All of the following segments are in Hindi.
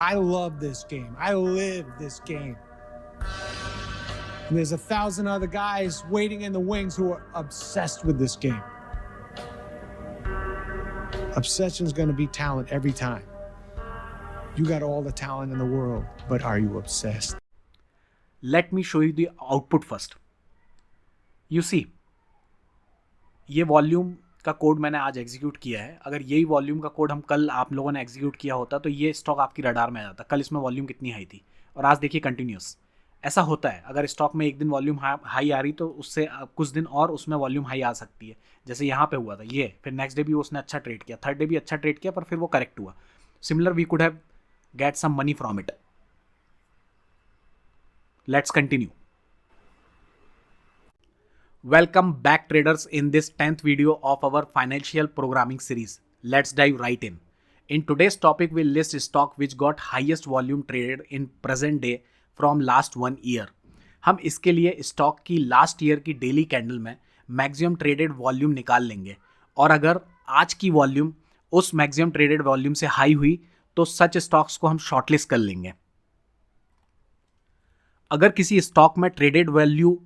I love this game. I live this game. And there's 1,000 other guys waiting in the wings who are obsessed with this game. Obsession is going to be talent every time. You got all the talent in the world, but are you obsessed? Let me show you the output first. You see, ये वॉल्यूम का कोड मैंने आज एग्जीक्यूट किया है. अगर यही वॉल्यूम का कोड हम कल आप लोगों ने एग्जीक्यूट किया होता तो ये स्टॉक आपकी रडार में आ जाता. कल इसमें वॉल्यूम कितनी हाई थी और आज देखिए कंटिन्यूस. ऐसा होता है, अगर स्टॉक में एक दिन वॉल्यूम हाई आ रही तो उससे कुछ दिन और उसमें वॉल्यूम हाई आ सकती है. जैसे यहाँ पे हुआ था ये, फिर नेक्स्ट डे भी उसने अच्छा ट्रेड किया, थर्ड डे भी अच्छा ट्रेड किया, पर फिर वो करेक्ट हुआ. Similar we could have get some money from it. Let's continue. Welcome back traders in this 10th video of our financial programming series. Let's dive right in. In today's topic we'll list stock which got highest volume traded in present day from last 1 year. हम इसके लिए स्टॉक की लास्ट ईयर की डेली कैंडल में मैक्सिमम ट्रेडेड वॉल्यूम निकाल लेंगे और अगर आज की वॉल्यूम उस मैक्सिमम ट्रेडेड वॉल्यूम से हाई हुई तो सच स्टॉक्स को हम शॉर्टलिस्ट कर लेंगे. अगर किसी स्टॉक में ट्रेडेड वैल्यू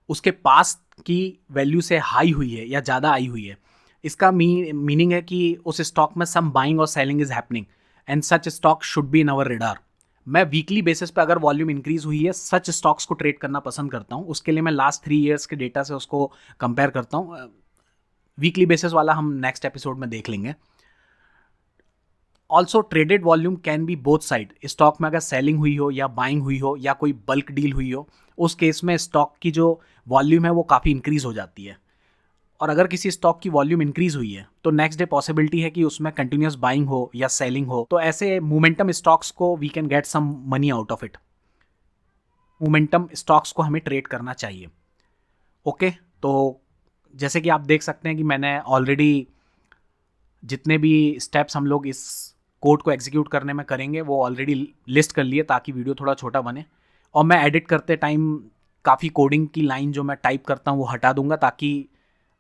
उसके पास की वैल्यू से हाई हुई है या ज़्यादा आई हुई है, इसका मीनिंग है कि उस स्टॉक में सम बाइंग और selling is happening and such stock should be in our radar. मैं वीकली बेसिस पे अगर वॉल्यूम इंक्रीज हुई है सच स्टॉक्स को ट्रेड करना पसंद करता हूँ. उसके लिए मैं लास्ट 3 ईयर्स के डेटा से उसको कंपेयर करता हूँ. वीकली बेसिस वाला हम नेक्स्ट एपिसोड में देख लेंगे. Also traded volume can be both side. Stock में अगर सेलिंग हुई हो या बाइंग हुई हो या कोई बल्क डील हुई हो, उस केस में स्टॉक की जो वॉल्यूम है वो काफ़ी इंक्रीज हो जाती है. और अगर किसी स्टॉक की वॉल्यूम इंक्रीज हुई है तो नेक्स्ट डे पॉसिबिलिटी है कि उसमें कंटिन्यूस बाइंग हो या सेलिंग हो. तो ऐसे मोमेंटम स्टॉक्स को we can get some money out of it. Momentum stocks को हमें ट्रेड करना चाहिए. ओके, तो जैसे कि आप देख सकते हैं कि मैंने ऑलरेडी जितने भी स्टेप्स हम लोग इस कोड को एग्जीक्यूट करने में करेंगे वो ऑलरेडी लिस्ट कर लिए ताकि वीडियो थोड़ा छोटा बने. और मैं एडिट करते टाइम काफ़ी कोडिंग की लाइन जो मैं टाइप करता हूँ वो हटा दूंगा ताकि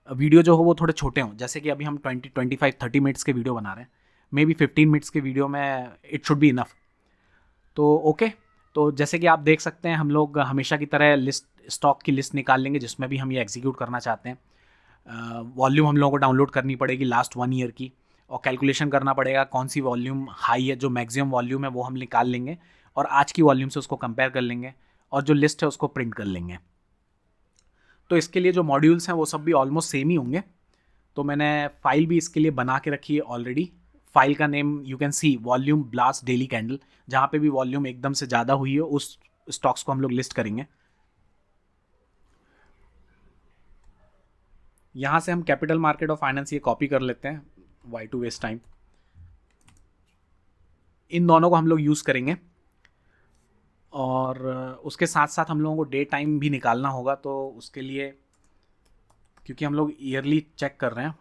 वीडियो जो हो वो थोड़े छोटे हों. जैसे कि अभी हम 25-30 मिनट्स के वीडियो बना रहे हैं, मे बी 15 मिनट्स के वीडियो में इट शुड बी इनफ. तो ओके, तो जैसे कि आप देख सकते हैं हम लोग हमेशा की तरह स्टॉक की लिस्ट निकाल लेंगे जिसमें भी हम ये एग्जीक्यूट करना चाहते हैं. वॉल्यूम हम लोगों को डाउनलोड करनी पड़ेगी लास्ट 1 ईयर की और कैलकुलेशन करना पड़ेगा कौन सी वॉल्यूम हाई है. जो मैक्सिमम वॉल्यूम है वो हम निकाल लेंगे और आज की वॉल्यूम से उसको कंपेयर कर लेंगे और जो लिस्ट है उसको प्रिंट कर लेंगे. तो इसके लिए जो मॉड्यूल्स हैं वो सब भी ऑलमोस्ट सेम ही होंगे. तो मैंने फाइल भी इसके लिए बना के रखी है ऑलरेडी. फाइल का name you can see volume blast daily candle. जहाँ पे भी वॉल्यूम एकदम से ज़्यादा हुई है उस स्टॉक्स को हम लोग लिस्ट करेंगे. यहाँ से हम कैपिटल मार्केट और फाइनेंस ये कॉपी कर लेते हैं, वाई टू वेस्ट टाइम. इन दोनों को हम लोग यूज़ करेंगे और उसके साथ साथ हम लोगों को डे टाइम भी निकालना होगा. तो उसके लिए क्योंकि हम लोग ईयरली चेक कर रहे हैं,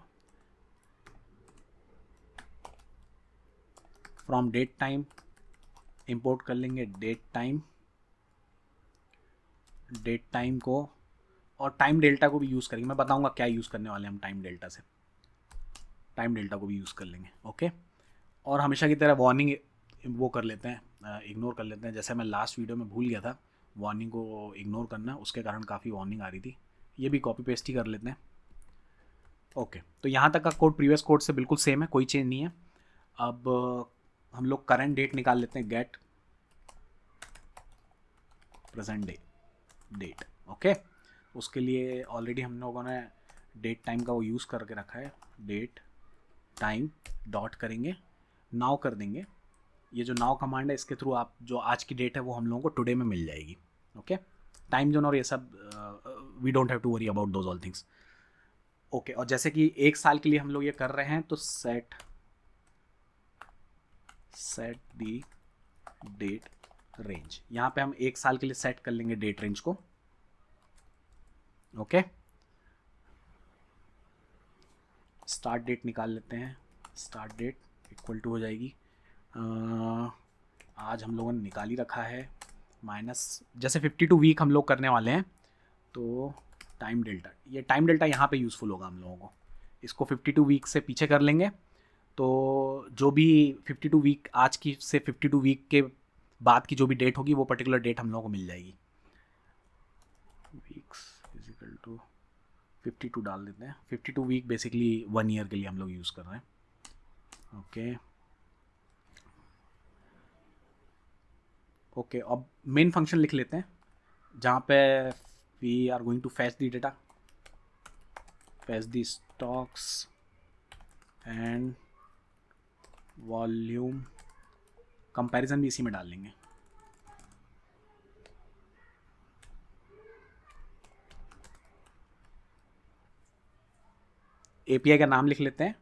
फ्रॉम डेट टाइम इंपोर्ट कर लेंगे डेट टाइम को और टाइम डेल्टा को भी यूज़ करेंगे. मैं बताऊंगा क्या यूज़ करने वाले हैं हम टाइम डेल्टा से. टाइम डेल्टा को भी यूज़ कर लेंगे. ओके, और हमेशा की तरह वार्निंग वो कर लेते हैं, इग्नोर कर लेते हैं. जैसे मैं लास्ट वीडियो में भूल गया था वार्निंग को इग्नोर करना, उसके कारण काफ़ी वार्निंग आ रही थी. ये भी कॉपी पेस्ट ही कर लेते हैं. ओके, तो यहाँ तक का कोड प्रीवियस कोड से बिल्कुल सेम है, कोई चेंज नहीं है. अब हम लोग करंट डेट निकाल लेते हैं, गेट प्रेजेंट डेट. ओके, उसके लिए ऑलरेडी हम लोगों ने डेट टाइम का वो यूज़ करके रखा है. डेट टाइम डॉट करेंगे, नाउ कर देंगे. ये जो नाउ कमांड है इसके थ्रू आप जो आज की डेट है वो हम लोगों को टुडे में मिल जाएगी. ओके, टाइम जोन और ये सब we don't have to worry about those all things. Okay, और जैसे कि 1 साल के लिए हम लोग ये कर रहे हैं तो सेट दी डेट रेंज. यहाँ पे हम 1 साल के लिए सेट कर लेंगे डेट रेंज को. ओके, स्टार्ट डेट निकाल लेते हैं. स्टार्ट डेट इक्वल टू हो जाएगी, आज हम लोगों ने निकाल ही रखा है माइनस, जैसे 52 वीक हम लोग करने वाले हैं तो टाइम डेल्टा. ये टाइम डेल्टा यहाँ पे यूज़फुल होगा हम लोगों को. इसको 52 वीक से पीछे कर लेंगे तो जो भी 52 वीक आज की से 52 वीक के बाद की जो भी डेट होगी वो पर्टिकुलर डेट हम लोगों को मिल जाएगी। वीक्स इज इक्वल टू 52 डाल देते हैं। 52 वीक बेसिकली 1 ईयर के लिए हम लोग यूज़ कर रहे हैं। ओके, अब मेन फंक्शन लिख लेते हैं जहाँ पे we are going to fetch the data, fetch the stocks and volume. Comparison भी इसी में डाल लेंगे। एपीआई का नाम लिख लेते हैं,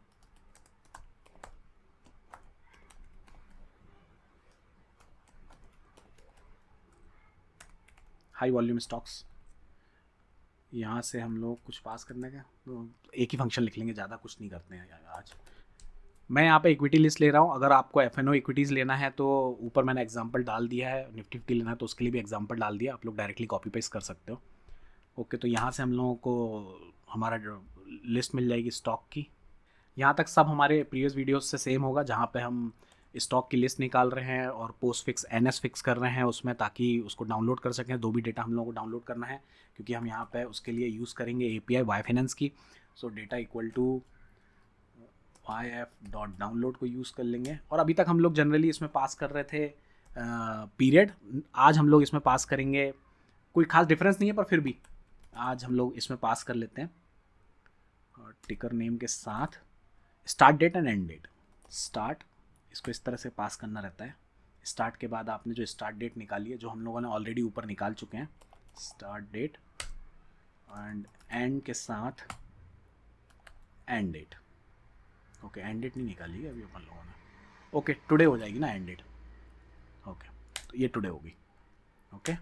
हाई वॉल्यूम स्टॉक्स। यहाँ से हम लोग कुछ पास करने का तो एक ही फंक्शन लिख लेंगे, ज़्यादा कुछ नहीं करते हैं आज। मैं यहाँ पे इक्विटी लिस्ट ले रहा हूँ। अगर आपको एफएनओ इक्विटीज़ लेना है तो ऊपर मैंने एग्जांपल डाल दिया है। निफ्टी 50 लेना है तो उसके लिए भी एग्जांपल डाल दिया, आप लोग डायरेक्टली कॉपी पेस्ट कर सकते हो। ओके, तो यहाँ से हम लोगों को हमारा जो लिस्ट मिल जाएगी स्टॉक की। यहाँ तक सब हमारे प्रीवियस वीडियोस से सेम होगा, जहाँ पे हम स्टॉक की लिस्ट निकाल रहे हैं और पोस्ट फिक्स एनएस फिक्स कर रहे हैं उसमें, ताकि उसको डाउनलोड कर सकें। दो भी डेटा हम लोगों को डाउनलोड करना है क्योंकि हम यहाँ पे उसके लिए यूज़ करेंगे एपीआई वाई फाइनेंस की। सो डेटा इक्वल टू YF.download को यूज़ कर लेंगे। और अभी तक हम लोग जनरली इसमें पास कर रहे थे पीरियड, आज हम लोग इसमें पास करेंगे, कोई खास डिफरेंस नहीं है पर फिर भी आज हम लोग इसमें पास कर लेते हैं और टिकर नेम के साथ start date and end date. Start, इसको इस तरह से पास करना रहता है। स्टार्ट के बाद आपने जो स्टार्ट डेट निकाली है, जो हम लोगों ने ऑलरेडी ऊपर निकाल चुके हैं, स्टार्ट डेट एंड एंड के साथ end date. Okay, end date नहीं निकाली है अभी अपन लोगों ने। ओके, टुडे हो जाएगी ना एंड डेट। ओके, तो ये टुडे होगी। ओके,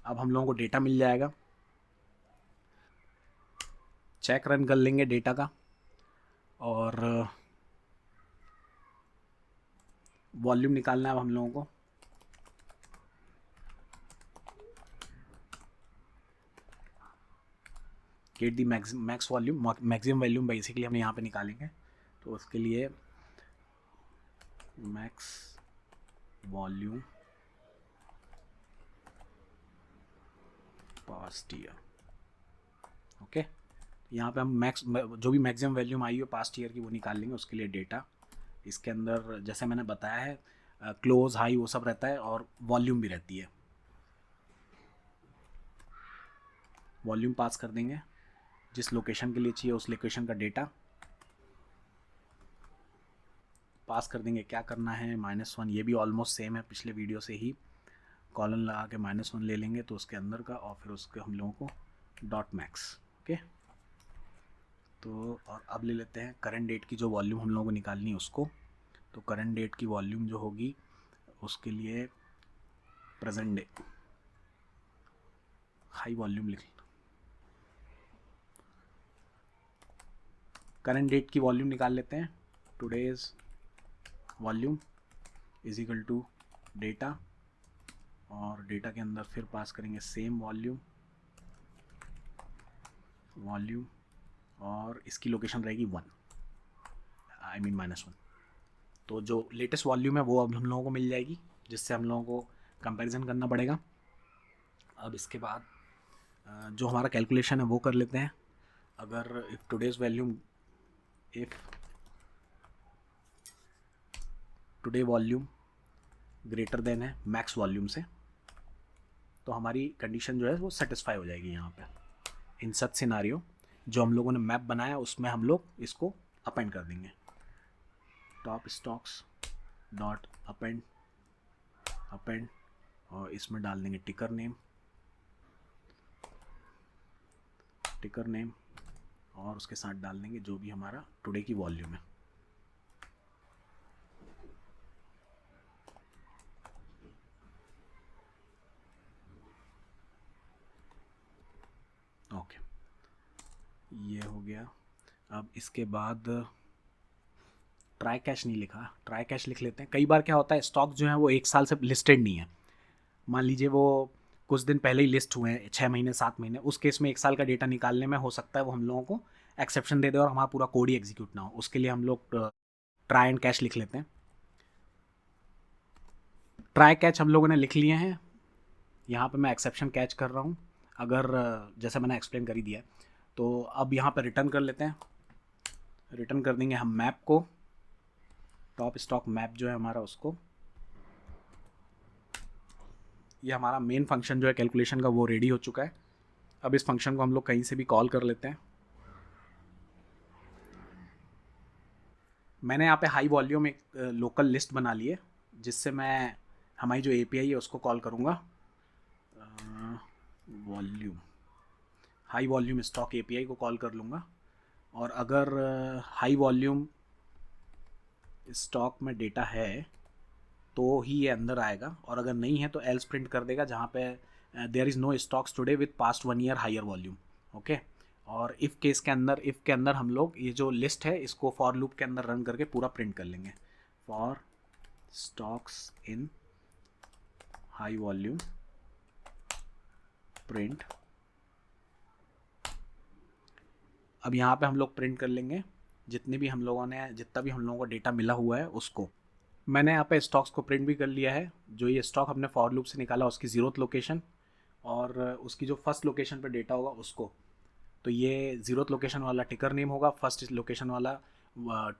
अब हम लोगों को डेटा मिल जाएगा। चेक रन कर लेंगे डेटा का और वॉल्यूम निकालना है अब हम लोगों को। Get the max volume, maximum volume basically हम यहाँ पे निकालेंगे। तो उसके लिए max volume past year. Okay, यहाँ पे हम मैक्स जो भी मैक्सिमम वैल्यूम आई हो पास्ट ईयर की वो निकाल लेंगे। उसके लिए डेटा इसके अंदर जैसे मैंने बताया है क्लोज हाई वो सब रहता है और वॉल्यूम भी रहती है। वॉल्यूम पास कर देंगे, जिस लोकेशन के लिए चाहिए उस लोकेशन का डेटा पास कर देंगे। क्या करना है, -1, ये भी ऑलमोस्ट सेम है पिछले वीडियो से ही। कॉलन लगा के -1 ले लेंगे तो उसके अंदर का, और फिर उसके हम लोगों को डॉट मैक्स। ओके, तो और अब ले लेते हैं करंट डेट की जो वॉल्यूम हम लोगों को निकालनी है उसको। तो करंट डेट की वॉल्यूम जो होगी उसके लिए प्रेजेंट डे हाई वॉल्यूम लिख। करंट डेट की वॉल्यूम निकाल लेते हैं। Today's volume is equal to data, और डेटा के अंदर फिर पास करेंगे सेम वॉल्यूम और इसकी लोकेशन रहेगी 1, I mean -1। तो जो लेटेस्ट वॉल्यूम है वो अब हम लोगों को मिल जाएगी, जिससे हम लोगों को कंपैरिजन करना पड़ेगा। अब इसके बाद जो हमारा कैलकुलेशन है वो कर लेते हैं। अगर if today's volume, if today volume greater than है मैक्स वॉल्यूम से, तो हमारी कंडीशन जो है वो सेटिस्फाई हो जाएगी। यहाँ पे इन सच सिनारियो जो हम लोगों ने मैप बनाया उसमें हम लोग इसको अपेंड कर देंगे। टॉप स्टॉक्स डॉट अपेंड और इसमें डाल देंगे टिकर नेम और उसके साथ डाल देंगे जो भी हमारा टुडे की वॉल्यूम है। ओके, ये हो गया। अब इसके बाद ट्राई कैश नहीं लिखा, ट्राई कैश लिख लेते हैं। कई बार क्या होता है स्टॉक जो है वो 1 साल से लिस्टेड नहीं है, मान लीजिए वो कुछ दिन पहले ही लिस्ट हुए हैं, 6 महीने 7 महीने, उस केस में 1 साल का डेटा निकालने में हो सकता है वो हम लोगों को एक्सेप्शन दे दे और हमारा पूरा कोड ही एग्जीक्यूट ना हो। उसके लिए हम लोग ट्राई एंड कैच लिख लेते हैं। ट्राई कैच हम लोगों ने लिख लिए हैं। यहाँ पे मैं एक्सेप्शन कैच कर रहा हूँ, अगर जैसे मैंने एक्सप्लेन कर ही दिया है। तो अब यहाँ पे रिटर्न कर लेते हैं। रिटर्न कर देंगे हम मैप को, टॉप स्टॉक मैप जो है हमारा, उसको। ये हमारा मेन फंक्शन जो है कैलकुलेशन का, वो रेडी हो चुका है। अब इस फंक्शन को हम लोग कहीं से भी कॉल कर लेते हैं। मैंने यहाँ पे हाई वॉल्यूम एक लोकल लिस्ट बना ली है, जिससे मैं हमारी जो एपीआई है उसको कॉल करूँगा। Volume, high volume stock API को कॉल कर लूँगा। और अगर हाई वॉल्यूम स्टॉक में डेटा है तो ही ये अंदर आएगा, और अगर नहीं है तो एल्स प्रिंट कर देगा, जहाँ पे there is no stocks today with past 1 year higher volume. Okay. और इफ़ केस के अंदर, इफ़ के अंदर हम लोग ये जो लिस्ट है इसको फॉर लूप के अंदर रन करके पूरा प्रिंट कर लेंगे। For stocks in high volume print. अब यहाँ पे हम लोग प्रिंट कर लेंगे जितने भी हम लोगों ने, जितना भी हम लोगों को डेटा मिला हुआ है उसको। मैंने यहाँ पे स्टॉक्स को प्रिंट भी कर लिया है। जो ये स्टॉक हमने फॉर लूप से निकाला उसकी 0th लोकेशन, और उसकी जो फर्स्ट लोकेशन पे डेटा होगा उसको। तो ये 0th लोकेशन वाला टिकर नेम होगा, फर्स्ट लोकेशन वाला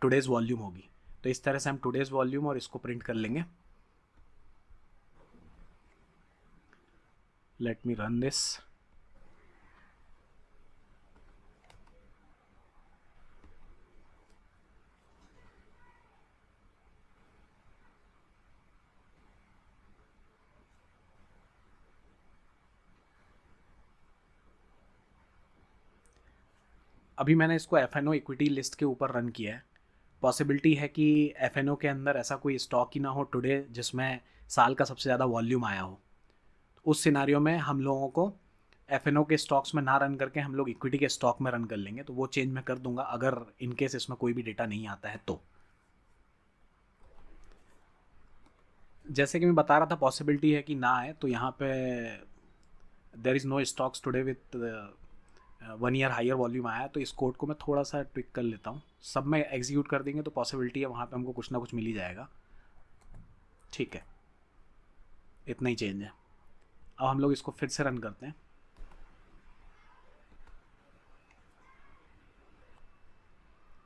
टुडेज़ वॉल्यूम होगी। तो इस तरह से हम टुडेज़ वॉल्यूम और इसको प्रिंट कर लेंगे। Let me run this. अभी मैंने इसको एफ.एन.ओ. इक्विटी लिस्ट के ऊपर रन किया है। पॉसिबिलिटी है कि एफ.एन.ओ. के अंदर ऐसा कोई स्टॉक ही ना हो टुडे जिसमें साल का सबसे ज़्यादा वॉल्यूम आया हो। उस सिनारियो में हम लोगों को एफ.एन.ओ. के स्टॉक्स में ना रन करके हम लोग इक्विटी के स्टॉक में रन कर लेंगे। तो वो चेंज मैं कर दूंगा अगर इनकेस इसमें कोई भी डेटा नहीं आता है तो। जैसे कि मैं बता रहा था, पॉसिबिलिटी है कि ना आए, तो यहाँ पे there is no stocks today with 1 year higher volume आया। तो इस कोड को मैं थोड़ा सा ट्विक कर लेता हूँ। सब में एग्जीक्यूट कर देंगे तो पॉसिबिलिटी है वहाँ पे हमको कुछ ना कुछ मिल ही जाएगा। ठीक है, इतना ही चेंज है। अब हम लोग इसको फिर से रन करते हैं।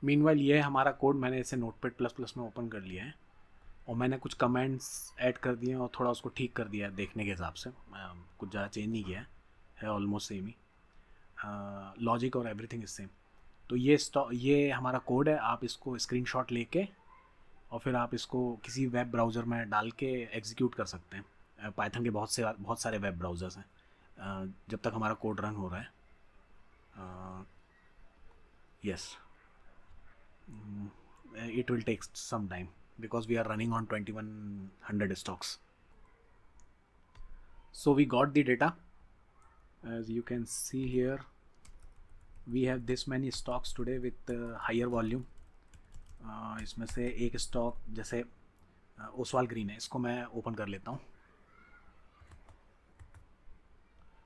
मीनवाइल ये है हमारा कोड। मैंने इसे नोटपैड प्लस प्लस में ओपन कर लिया है, और मैंने कुछ कमेंट्स ऐड कर दिए हैं और थोड़ा उसको ठीक कर दिया है देखने के हिसाब से। कुछ ज़्यादा चेंज नहीं किया है ऑलमोस्ट सेम ही। लॉजिक और एवरीथिंग इज सेम। तो ये हमारा कोड है। आप इसको स्क्रीनशॉट लेके और फिर आप इसको किसी वेब ब्राउज़र में डाल के एग्जीक्यूट कर सकते हैं। पाइथन के बहुत सारे वेब ब्राउज़र्स हैं, जब तक हमारा कोड रन हो रहा है। Yes, it will take some time because we are running on 2100 stocks. So we got the data. As you can see here, we have this many stocks today with higher volume. इसमें से एक स्टॉक जैसे ओसवाल ग्रीन है, इसको मैं ओपन कर लेता हूँ।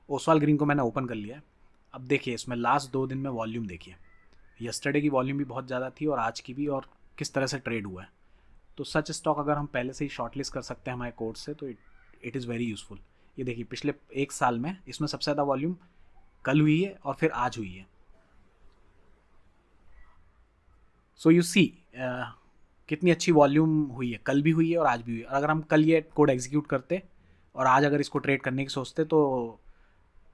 ओसवाल ग्रीन को मैंने ओपन कर लिया है। अब देखिए इसमें लास्ट 2 दिन में वॉल्यूम देखिए। यस्टरडे की वॉल्यूम भी बहुत ज़्यादा थी और आज की भी, और किस तरह से ट्रेड हुआ है। तो सच स्टॉक अगर हम पहले से ही शॉर्टलिस्ट कर सकते हैं हमारे कोड से, तो इट इज़ वेरी यूज़फुल। ये देखिए पिछले 1 साल में इसमें सबसे ज़्यादा वॉल्यूम कल हुई है और फिर आज हुई है। सो यू सी कितनी अच्छी वॉल्यूम हुई है, कल भी हुई है और आज भी हुई है। और अगर हम कल ये कोड एग्जीक्यूट करते और आज अगर इसको ट्रेड करने की सोचते तो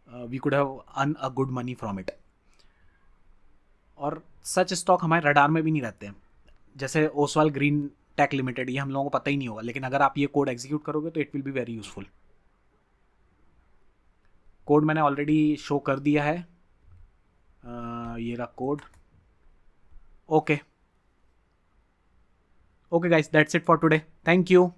we could have earn a good money from it. और सच स्टॉक हमारे रडार में भी नहीं रहते हैं, जैसे ओसवाल ग्रीन टेक लिमिटेड, ये हम लोगों को पता ही नहीं होगा। लेकिन अगर आप ये कोड एग्जीक्यूट करोगे तो it will be very useful. Code मैंने ऑलरेडी शो कर दिया है। ये रहा code. Okay guys, that's it for today. Thank you.